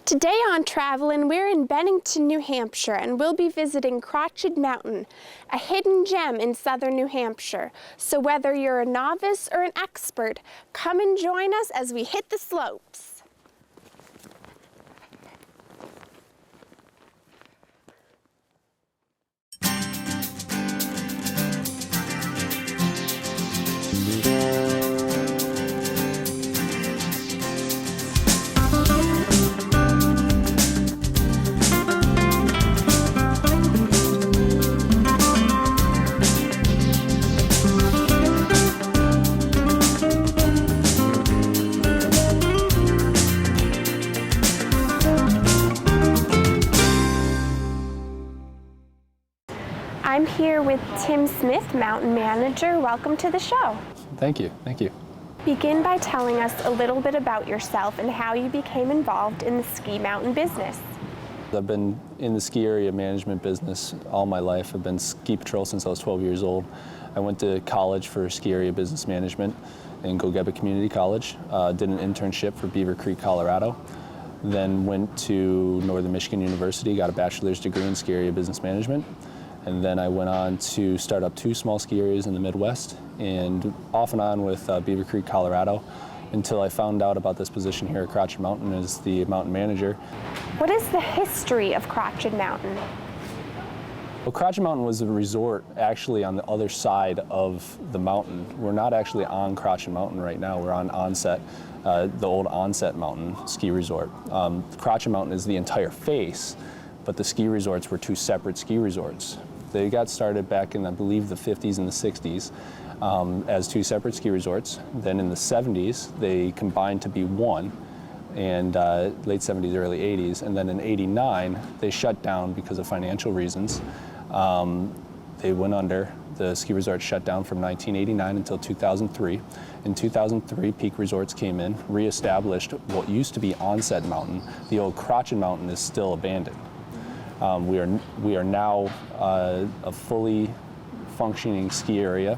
Today on Travelin, we're in Bennington, New Hampshire, and we'll be visiting Crotched Mountain, a hidden gem in southern New Hampshire. So whether you're a novice or an expert, come and join us as we hit the slopes. I'm here with Tim Smith, Mountain Manager. Welcome to the show. Thank you. Begin by telling us a little bit about yourself and how you became involved in the ski mountain business. I've been in the ski area management business all my life. I've been ski patrol since I was 12 years old. I went to college for ski area business management in Gogebic Community College. Did an internship for Beaver Creek, Colorado. Then went to Northern Michigan University, got a bachelor's degree in ski area business management. And then I went on to start up 2 small ski areas in the Midwest and off and on with Beaver Creek, Colorado, until I found out about this position here at Crotched Mountain as the mountain manager. What is the history of Crotched Mountain? Well, Crotched Mountain was a resort actually on the other side of the mountain. We're not actually on Crotched Mountain right now. We're on Onset, the old Onset Mountain ski resort. Crotched Mountain is the entire face, but the ski resorts were 2 separate ski resorts. They got started back in, I believe, the 50s and the 60s as 2 separate ski resorts. Then in the 70s, they combined to be one, and late 70s, early 80s. And then in 89, they shut down because of financial reasons. They went under. The ski resort shut down from 1989 until 2003. In 2003, Peak Resorts came in, reestablished what used to be Onset Mountain. The old Crotched Mountain is still abandoned. We are now a fully functioning ski area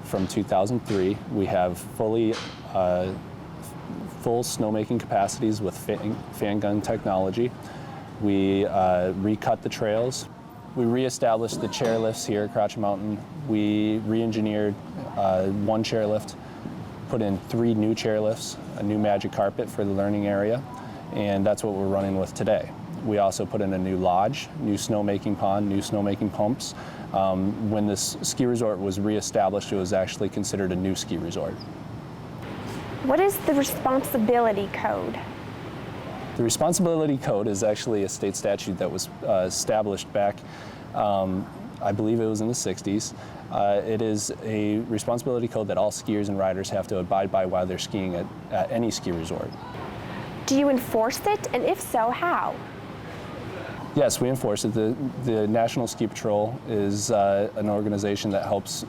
from 2003. We have full snowmaking capacities with fan gun technology. We recut the trails. We reestablished the chairlifts here at Crotched Mountain. We re-engineered 1 chairlift, put in 3 new chairlifts, a new magic carpet for the learning area, and that's what we're running with today. We also put in a new lodge, new snowmaking pond, new snowmaking pumps. When this ski resort was reestablished, it was actually considered a new ski resort. What is the responsibility code? The responsibility code is actually a state statute that was established back, I believe it was in the 60s. It is a responsibility code that all skiers and riders have to abide by while they're skiing at any ski resort. Do you enforce it, and if so, how? Yes, we enforce it. The National Ski Patrol is an organization that helps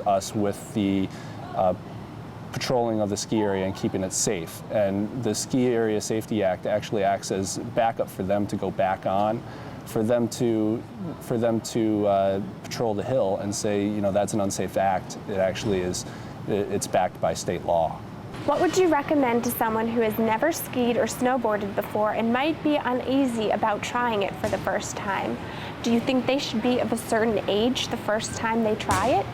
us with the patrolling of the ski area and keeping it safe. And the Ski Area Safety Act actually acts as backup for them to go back on, for them to patrol the hill and say, you know, that's an unsafe act. It actually is. It's backed by state law. What would you recommend to someone who has never skied or snowboarded before and might be uneasy about trying it for the first time? Do you think they should be of a certain age the first time they try it?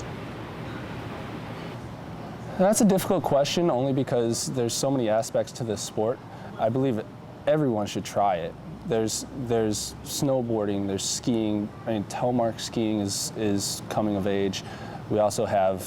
That's a difficult question, only because there's so many aspects to this sport. I believe everyone should try it. There's snowboarding, there's skiing. I mean, Telemark skiing is coming of age. We also have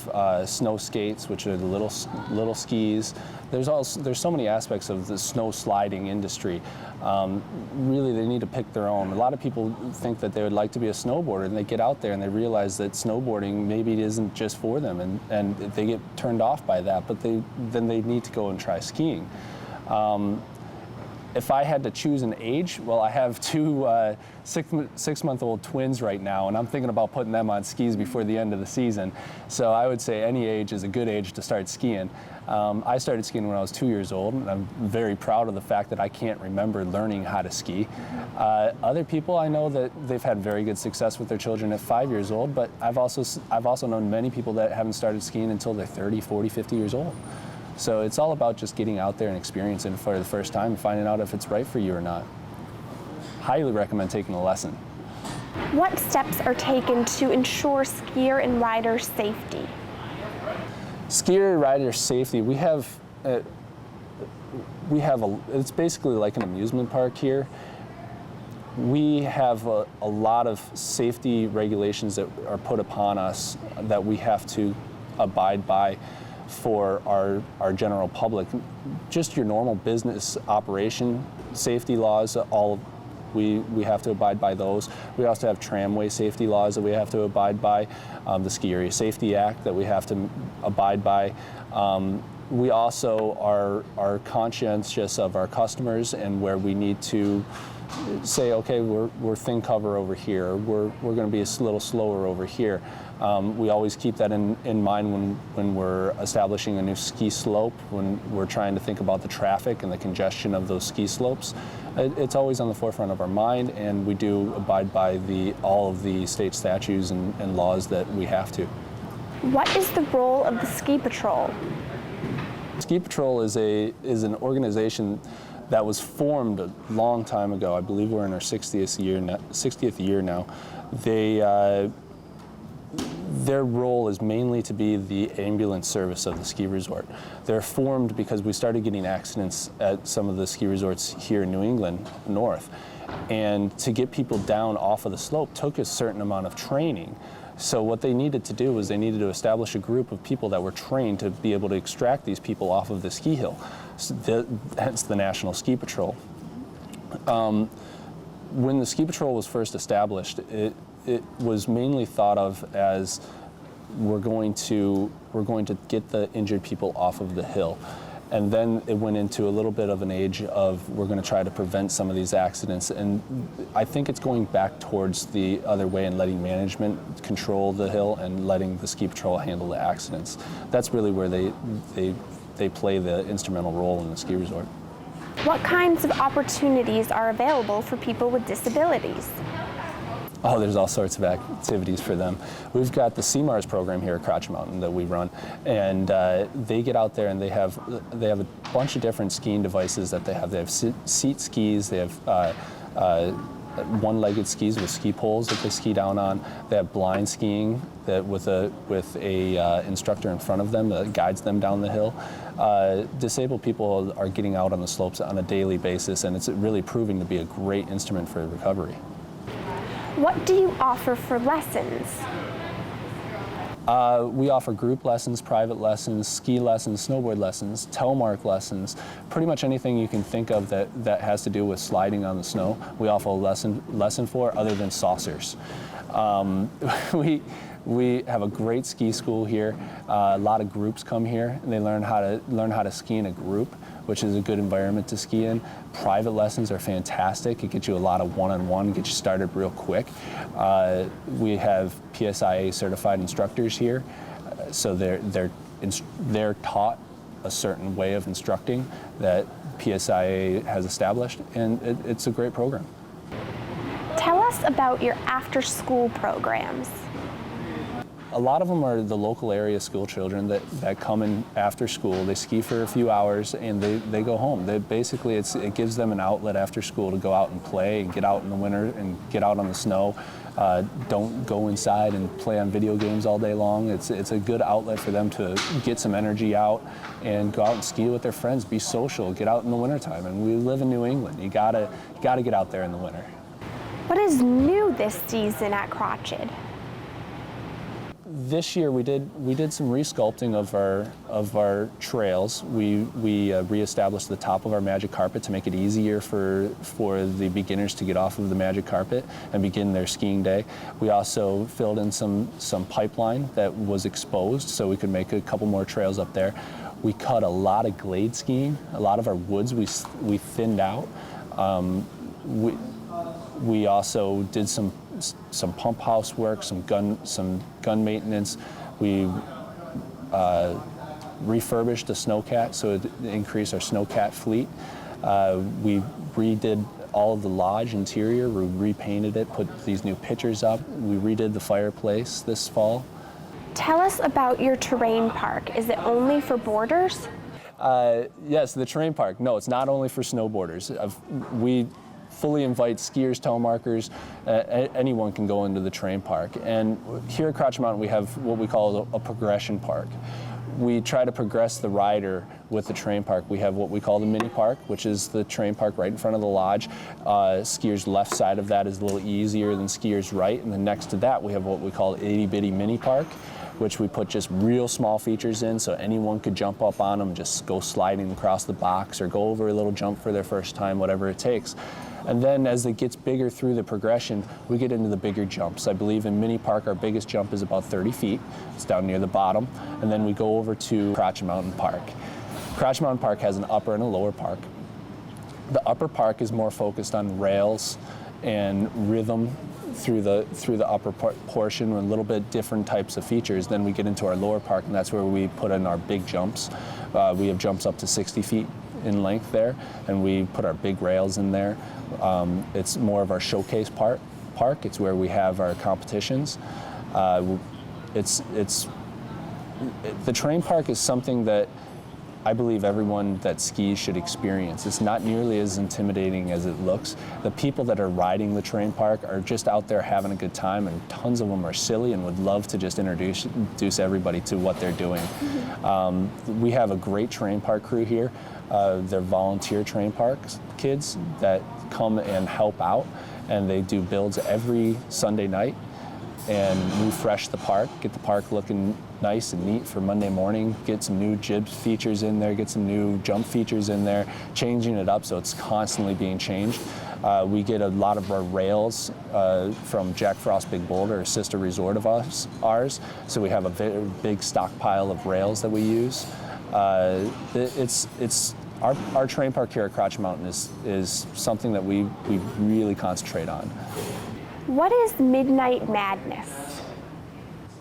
snow skates, which are the little skis. There's so many aspects of the snow sliding industry. Really, they need to pick their own. A lot of people think that they would like to be a snowboarder, and they get out there and they realize that snowboarding maybe it isn't just for them, and they get turned off by that. But then they need to go and try skiing. If I had to choose an age, well, I have 2 six-month-old twins right now, and I'm thinking about putting them on skis before the end of the season. So I would say any age is a good age to start skiing. I started skiing when I was 2 years old, and I'm very proud of the fact that I can't remember learning how to ski. Other people, I know that they've had very good success with their children at 5 years old, but I've also known many people that haven't started skiing until they're 30, 40, 50 years old. So it's all about just getting out there and experiencing it for the first time and finding out if it's right for you or not. Highly recommend taking a lesson. What steps are taken to ensure skier and rider safety? Skier and rider safety, it's basically like an amusement park here. We have a lot of safety regulations that are put upon us that we have to abide by for our general public. Just your normal business operation safety laws, we have to abide by those. We also have tramway safety laws that we have to abide by, the Ski Area Safety Act that we have to abide by. We also are conscientious of our customers and where we need to say, okay, we're thin cover over here, we're going to be a little slower over here. We always keep that in mind when we're establishing a new ski slope, when we're trying to think about the traffic and the congestion of those ski slopes. It's always on the forefront of our mind, and we do abide by all of the state statutes and laws that we have to. What is the role of the Ski Patrol? Ski Patrol is an organization that was formed a long time ago. I believe we're in our 60th year now. Their role is mainly to be the ambulance service of the ski resort. They're formed because we started getting accidents at some of the ski resorts here in New England, north. And to get people down off of the slope took a certain amount of training. So what they needed to do was they needed to establish a group of people that were trained to be able to extract these people off of the ski hill. So hence the National Ski Patrol. When the Ski Patrol was first established, it was mainly thought of as we're going to get the injured people off of the hill. And then it went into a little bit of an age of we're going to try to prevent some of these accidents. And I think it's going back towards the other way and letting management control the hill and letting the Ski Patrol handle the accidents. That's really where they play the instrumental role in the ski resort. What kinds of opportunities are available for people with disabilities? Oh, there's all sorts of activities for them. We've got the CMARS program here at Crotched Mountain that we run, and they get out there and they have a bunch of different skiing devices that they have. They have seat skis, they have one-legged skis with ski poles that they ski down on. They have blind skiing with a instructor in front of them that guides them down the hill. Disabled people are getting out on the slopes on a daily basis, and it's really proving to be a great instrument for recovery. What do you offer for lessons? We offer group lessons, private lessons, ski lessons, snowboard lessons, Telemark lessons, pretty much anything you can think of that has to do with sliding on the snow. We offer a lesson for, other than saucers. We have a great ski school here. A lot of groups come here and they learn how to ski in a group, which is a good environment to ski in. Private lessons are fantastic. It gets you a lot of one-on-one, get you started real quick. We have PSIA certified instructors here, so they're taught a certain way of instructing that PSIA has established, and it's a great program. Tell us about your after-school programs. A lot of them are the local area school children that come in after school. They ski for a few hours and they go home. Basically, it gives them an outlet after school to go out and play and get out in the winter and get out on the snow. Don't go inside and play on video games all day long. It's a good outlet for them to get some energy out and go out and ski with their friends, be social, get out in the wintertime. And we live in New England. You gotta get out there in the winter. What is new this season at Crotched? This year we did some resculpting of our trails. We reestablished the top of our magic carpet to make it easier for the beginners to get off of the magic carpet and begin their skiing day. We also filled in some pipeline that was exposed so we could make a couple more trails up there. We cut a lot of glade skiing. A lot of our woods we thinned out. We also did some pump house work, some gun maintenance. We refurbished the snowcat so it increased our snowcat fleet. We redid all of the lodge interior. We repainted it, put these new pictures up. We redid the fireplace this fall. Tell us about your terrain park. Is it only for boarders? Yes, the terrain park. No, it's not only for snowboarders. We fully invite skiers, telemarkers, anyone can go into the terrain park. And here at Crotched Mountain, we have what we call a progression park. We try to progress the rider with the terrain park. We have what we call the mini park, which is the terrain park right in front of the lodge. Skiers' left side of that is a little easier than skiers' right, and then next to that we have what we call itty bitty mini park, which we put just real small features in so anyone could jump up on them, just go sliding across the box or go over a little jump for their first time, whatever it takes. And then as it gets bigger through the progression, we get into the bigger jumps. I believe in Mini Park, our biggest jump is about 30 feet. It's down near the bottom. And then we go over to Crotched Mountain Park. Crotched Mountain Park has an upper and a lower park. The upper park is more focused on rails and rhythm through the upper portion with a little bit different types of features. Then we get into our lower park, and that's where we put in our big jumps. We have jumps up to 60 feet in length there, and we put our big rails in there. It's more of our showcase park. It's where we have our competitions. The terrain park is something that I believe everyone that skis should experience. It's not nearly as intimidating as it looks. The people that are riding the terrain park are just out there having a good time, and tons of them are silly and would love to just introduce everybody to what they're doing. We have a great terrain park crew here. They're volunteer terrain parks kids that come and help out, and they do builds every Sunday night and refresh the park, get the park looking nice and neat for Monday morning, get some new jib features in there, get some new jump features in there, changing it up so it's constantly being changed. We get a lot of our rails from Jack Frost Big Boulder, a sister resort of ours, so we have a very big stockpile of rails that we use. Our terrain park here at Crotched Mountain is something that we really concentrate on. What is Midnight Madness?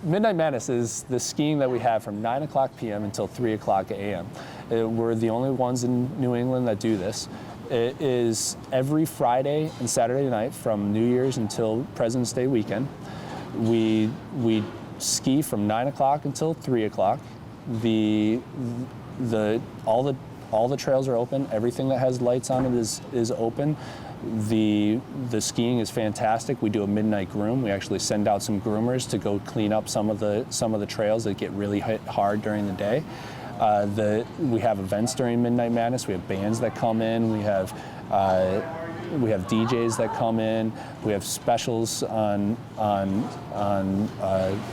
Midnight Madness is the skiing that we have from 9 o'clock p.m. until 3 o'clock a.m. We're the only ones in New England that do this. It is every Friday and Saturday night from New Year's until President's Day weekend. We ski from 9 o'clock until 3 o'clock. All the trails are open. Everything that has lights on it is open. The skiing is fantastic. We do a midnight groom. We actually send out some groomers to go clean up some of the trails that get really hit hard during the day. We have events during Midnight Madness. We have bands that come in. We have DJs that come in. We have specials on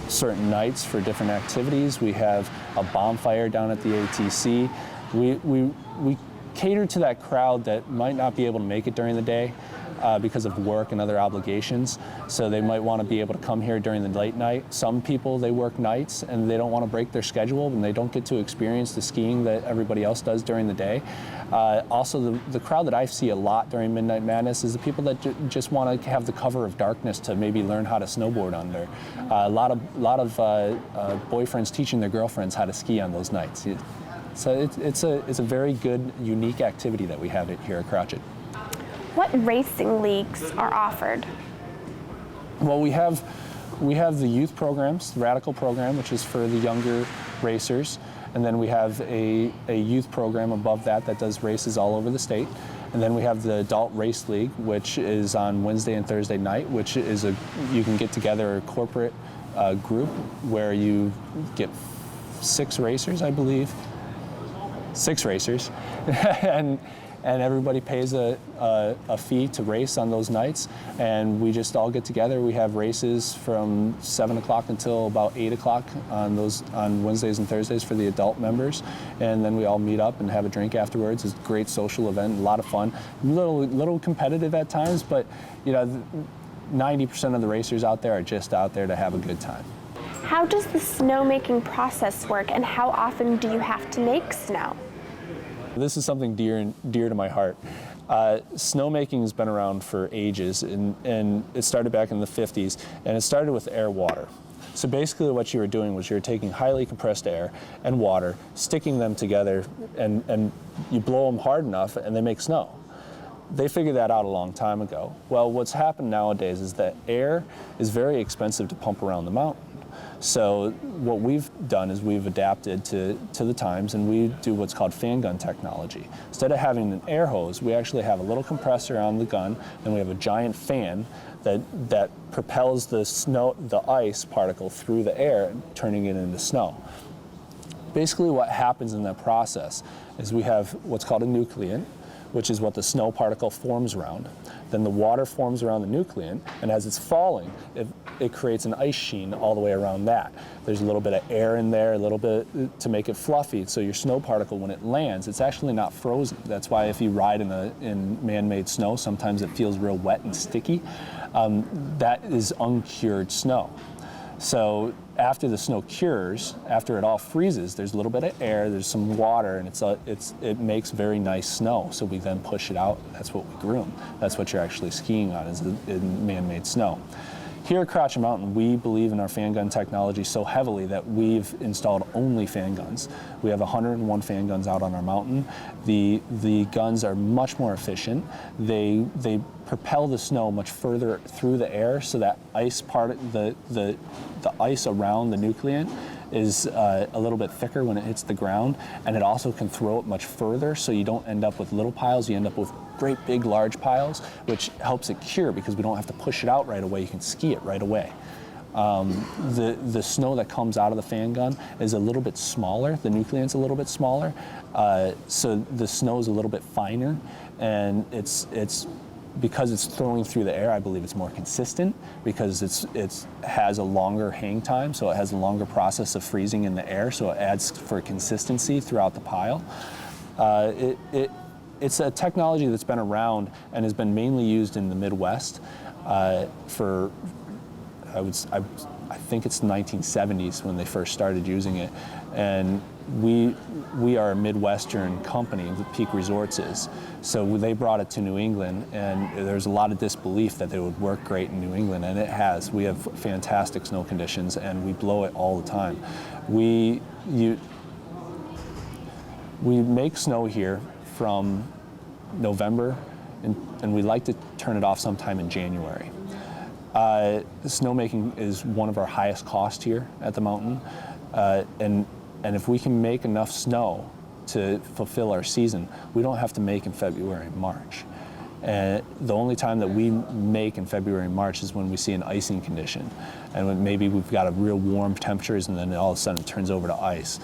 certain nights for different activities. We have a bonfire down at the ATC. We cater to that crowd that might not be able to make it during the day because of work and other obligations. So they might want to be able to come here during the late night. Some people, they work nights and they don't want to break their schedule and they don't get to experience the skiing that everybody else does during the day. Also, the crowd that I see a lot during Midnight Madness is the people that just want to have the cover of darkness to maybe learn how to snowboard under. A lot of boyfriends teaching their girlfriends how to ski on those nights. So it's a very good, unique activity that we have here at Crotched. What racing leagues are offered? Well, we have the youth programs, the Radical program, which is for the younger racers, and then we have a youth program above that does races all over the state. And then we have the Adult Race League, which is on Wednesday and Thursday night, which is you can get together a corporate group where you get 6 racers, I believe. 6 racers, and everybody pays a fee to race on those nights, and we just all get together. We have races from 7 o'clock until about 8 o'clock on Wednesdays and Thursdays for the adult members, and then we all meet up and have a drink afterwards. It's a great social event, a lot of fun, little competitive at times, but 90% of the racers out there are just out there to have a good time. How does the snowmaking process work, and how often do you have to make snow? This is something dear to my heart. Snowmaking has been around for ages, and it started back in the 50s, and it started with air water. So basically what you were doing was you were taking highly compressed air and water, sticking them together, and you blow them hard enough and they make snow. They figured that out a long time ago. Well, what's happened nowadays is that air is very expensive to pump around the mountain. So what we've done is we've adapted to the times, and we do what's called fan gun technology. Instead of having an air hose, we actually have a little compressor on the gun, and we have a giant fan that propels the ice particle through the air, turning it into snow. Basically what happens in that process is we have what's called a nucleant, which is what the snow particle forms around. Then the water forms around the nucleant, and as it's falling, it creates an ice sheen all the way around that. There's a little bit of air in there, a little bit to make it fluffy, so your snow particle, when it lands, it's actually not frozen. That's why if you ride in man-made snow, sometimes it feels real wet and sticky. That is uncured snow. So after the snow cures, after it all freezes, there's a little bit of air, there's some water, and it makes very nice snow. So we then push it out. That's what we groom. That's what you're actually skiing on, is in man-made snow. Here at Crotched Mountain, we believe in our fan gun technology so heavily that we've installed only fan guns. We have 101 fan guns out on our mountain. The guns are much more efficient. They propel the snow much further through the air, so that ice the ice around the nucleant is a little bit thicker when it hits the ground, and it also can throw it much further, so you don't end up with little piles, you end up with great big large piles, which helps it cure because we don't have to push it out right away, you can ski it right away. The snow that comes out of the fan gun is a little bit smaller, the nucleant's a little bit smaller, so the snow is a little bit finer, and it's because it's throwing through the air, I believe it's more consistent because it has a longer hang time, so it has a longer process of freezing in the air, so it adds for consistency throughout the pile. It's a technology that's been around and has been mainly used in the Midwest for, I think it's the 1970s when they first started using it. And we are a Midwestern company, the Peak Resorts is. So they brought it to New England, and there's a lot of disbelief that it would work great in New England, and it has. We have fantastic snow conditions, and we blow it all the time. We make snow here from November, and we like to turn it off sometime in January. Snowmaking is one of our highest costs here at the mountain, and if we can make enough snow to fulfill our season, we don't have to make in February and March. And the only time that we make in February and March is when we see an icing condition, and when maybe we've got a real warm temperatures, and then all of a sudden it turns over to ice.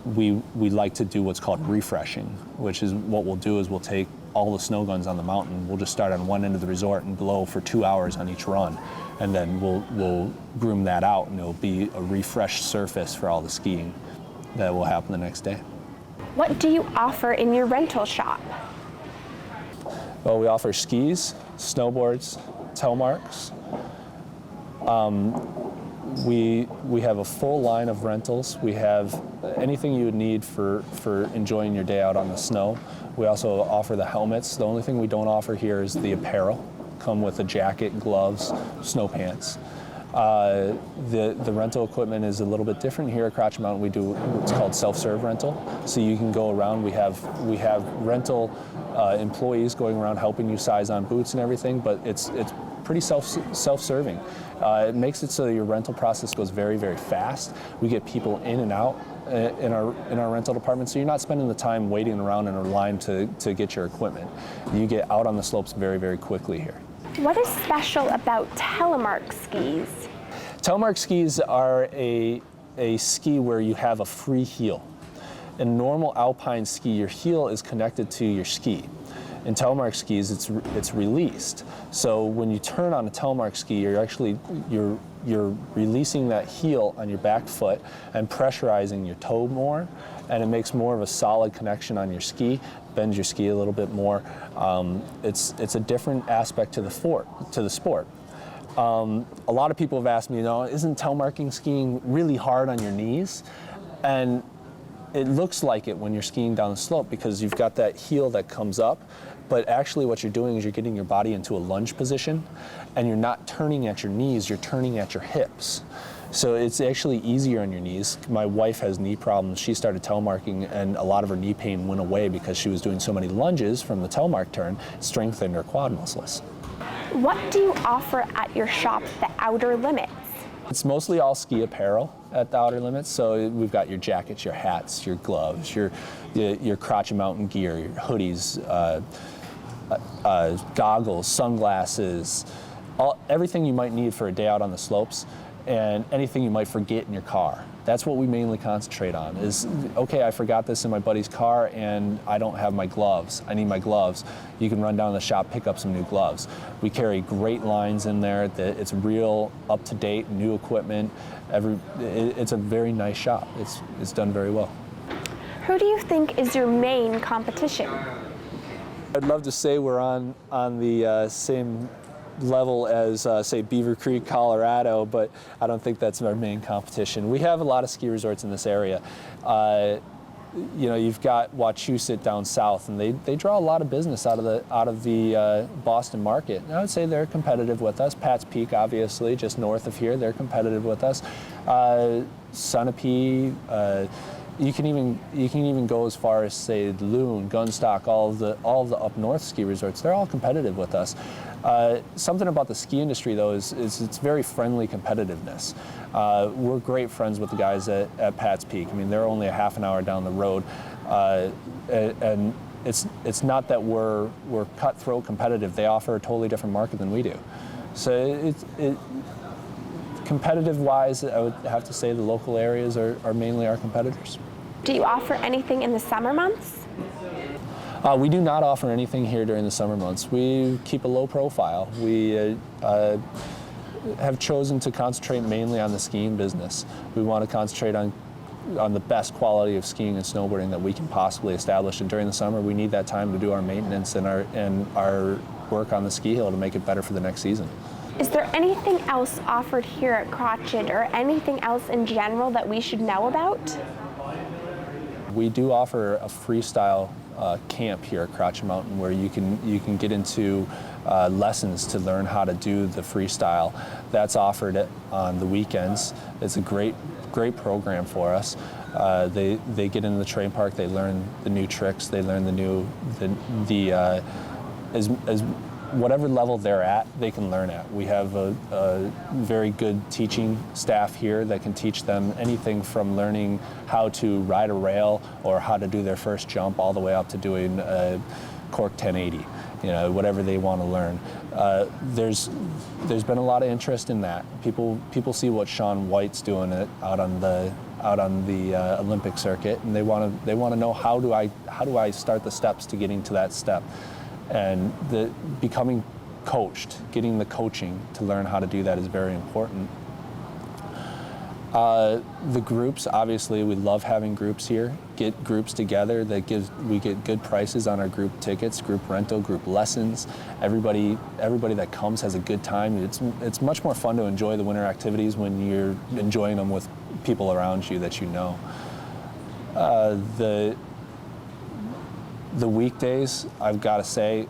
We like to do what's called refreshing, which is what we'll do is we'll take all the snow guns on the mountain. We'll just start on one end of the resort and blow for 2 hours on each run, and then we'll groom that out, and it'll be a refreshed surface for all the skiing that will happen the next day. What do you offer in your rental shop? Well, we offer skis, snowboards, Telemarks. We have a full line of rentals. We have anything you would need for enjoying your day out on the snow. We also offer the helmets. The only thing we don't offer here is the apparel. Come with a jacket, gloves, snow pants. The rental equipment is a little bit different. Here at Crotched Mountain, we do what's called self-serve rental. So you can go around. We have rental employees going around helping you size on boots and everything, but it's pretty self-serving. It makes it so that your rental process goes very, very fast. We get people in and out in our rental department, so you're not spending the time waiting around in a line to get your equipment. You get out on the slopes very, very quickly here. What is special about Telemark skis? Telemark skis are a ski where you have a free heel. In normal alpine ski, your heel is connected to your ski. In Telemark skis, it's released. So when you turn on a Telemark ski, you're releasing that heel on your back foot and pressurizing your toe more, and it makes more of a solid connection on your ski, bends your ski a little bit more. It's a different aspect to the sport. A lot of people have asked me, isn't telemarking skiing really hard on your knees? And it looks like it when you're skiing down the slope because you've got that heel that comes up, but actually what you're doing is you're getting your body into a lunge position, and you're not turning at your knees, you're turning at your hips. So it's actually easier on your knees. My wife has knee problems. She started telemarking, and a lot of her knee pain went away because she was doing so many lunges from the telemark turn, strengthened her quad muscles. What do you offer at your shop, The Outer Limits? It's mostly all ski apparel at the Outer Limits. So we've got your jackets, your hats, your gloves, your Crotched Mountain gear, your hoodies, goggles, sunglasses, everything you might need for a day out on the slopes, and anything you might forget in your car. That's what we mainly concentrate on is, okay, I forgot this in my buddy's car and I don't have my gloves. I need my gloves. You can run down to the shop, pick up some new gloves. We carry great lines in there. It's real up-to-date, new equipment. It's a very nice shop. It's done very well. Who do you think is your main competition? I'd love to say we're on the same level as, say, Beaver Creek, Colorado, but I don't think that's our main competition. We have a lot of ski resorts in this area. You know, you've got Wachusett down south, and they draw a lot of business out of the Boston market. And I would say they're competitive with us. Pat's Peak, obviously, just north of here, they're competitive with us. Sunapee. You can even go as far as, say, Loon, Gunstock, all of the up north ski resorts. They're all competitive with us. Something about the ski industry, though, is it's very friendly competitiveness. We're great friends with the guys at Pat's Peak. I mean, they're only a half an hour down the road, and it's not that we're cutthroat competitive. They offer a totally different market than we do. So competitive-wise, I would have to say the local areas are mainly our competitors. Do you offer anything in the summer months? We do not offer anything here during the summer months. We keep a low profile. We have chosen to concentrate mainly on the skiing business. We want to concentrate on the best quality of skiing and snowboarding that we can possibly establish. And during the summer, we need that time to do our maintenance and our work on the ski hill to make it better for the next season. Is there anything else offered here at Crotched or anything else in general that we should know about? We do offer a freestyle camp here at Crotched Mountain where you can get into lessons to learn how to do the freestyle. That's offered on the weekends. It's a great program for us. They get into the train park, they learn the new tricks, they learn whatever level they're at, they can learn at. We have a very good teaching staff here that can teach them anything from learning how to ride a rail or how to do their first jump all the way up to doing a cork 1080, you know, whatever they want to learn. There's been a lot of interest in that. People see what Shaun White's doing out on the Olympic circuit, and they want to know how do I start the steps to getting to that step. And becoming coached, getting the coaching to learn how to do that is very important. The groups, obviously, we love having groups here. Get groups together. We get good prices on our group tickets, group rental, group lessons. Everybody that comes has a good time. It's much more fun to enjoy the winter activities when you're enjoying them with people around you that you know. The weekdays, I've got to say,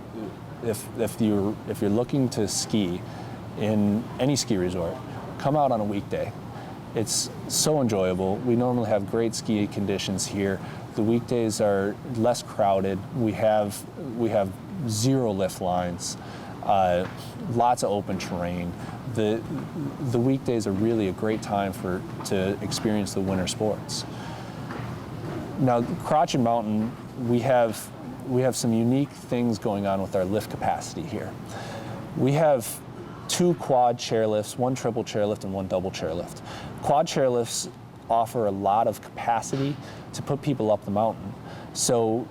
if you're looking to ski in any ski resort, come out on a weekday. It's so enjoyable. We normally have great ski conditions here. The weekdays are less crowded. We have 0 lift lines, lots of open terrain. The weekdays are really a great time to experience the winter sports. Now, Crotched Mountain, we have some unique things going on with our lift capacity here. We have 2 quad chairlifts, 1 triple chairlift, and 1 double chairlift. Quad chairlifts offer a lot of capacity to put people up the mountain. So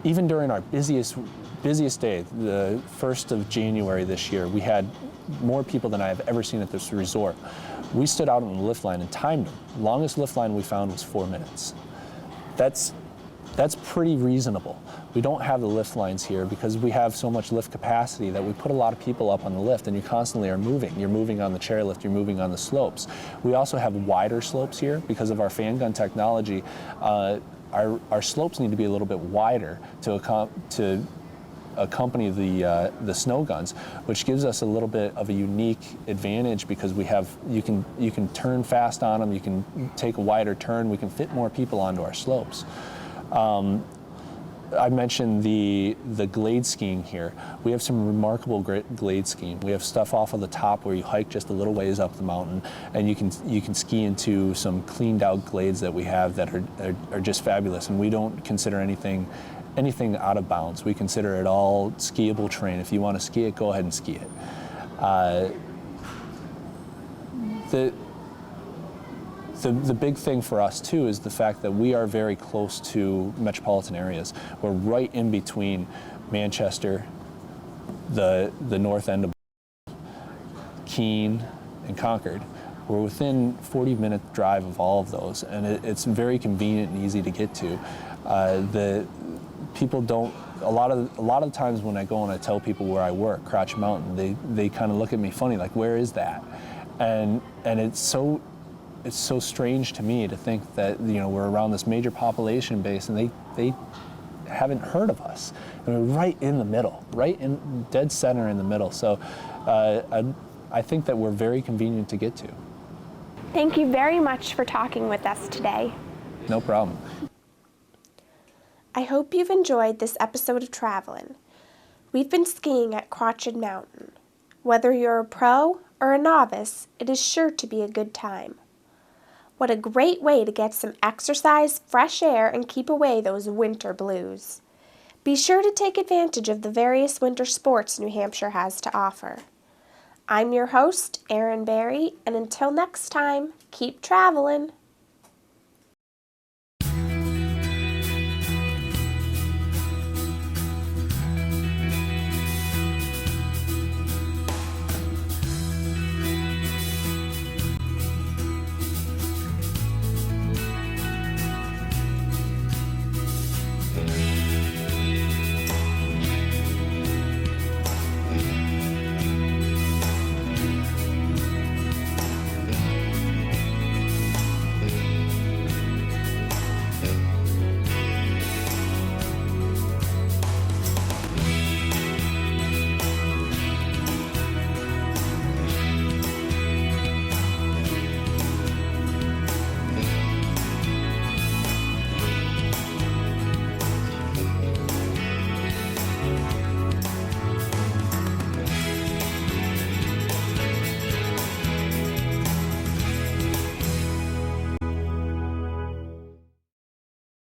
even during our busiest day, the 1st of January this year, we had more people than I have ever seen at this resort. We stood out on the lift line and timed them. The longest lift line we found was 4 minutes. That's pretty reasonable. We don't have the lift lines here because we have so much lift capacity that we put a lot of people up on the lift, and you constantly are moving. You're moving on the chairlift, you're moving on the slopes. We also have wider slopes here because of our fan gun technology. Our slopes need to be a little bit wider to accompany the snow guns, which gives us a little bit of a unique advantage because you can turn fast on them, you can take a wider turn, we can fit more people onto our slopes. I mentioned the glade skiing here. We have some remarkable glade skiing. We have stuff off of the top where you hike just a little ways up the mountain, and you can ski into some cleaned out glades that we have that are just fabulous. And we don't consider anything out of bounds. We consider it all skiable terrain. If you want to ski it, go ahead and ski it. The big thing for us too is the fact that we are very close to metropolitan areas. We're right in between Manchester, the north end of Keene, and Concord. We're within 40-minute drive of all of those, and it's very convenient and easy to get to. The people don't. A lot of times when I go and I tell people where I work, Crotched Mountain, they kind of look at me funny, like, where is that? And it's so strange to me to think that we're around this major population base and they haven't heard of us. And we're right in the middle, right in dead center in the middle. So I think that we're very convenient to get to. Thank you very much for talking with us today. No problem. I hope you've enjoyed this episode of Travelin. We've been skiing at Crotched Mountain. Whether you're a pro or a novice, it is sure to be a good time. What a great way to get some exercise, fresh air, and keep away those winter blues. Be sure to take advantage of the various winter sports New Hampshire has to offer. I'm your host, Erin Berry, and until next time, keep traveling.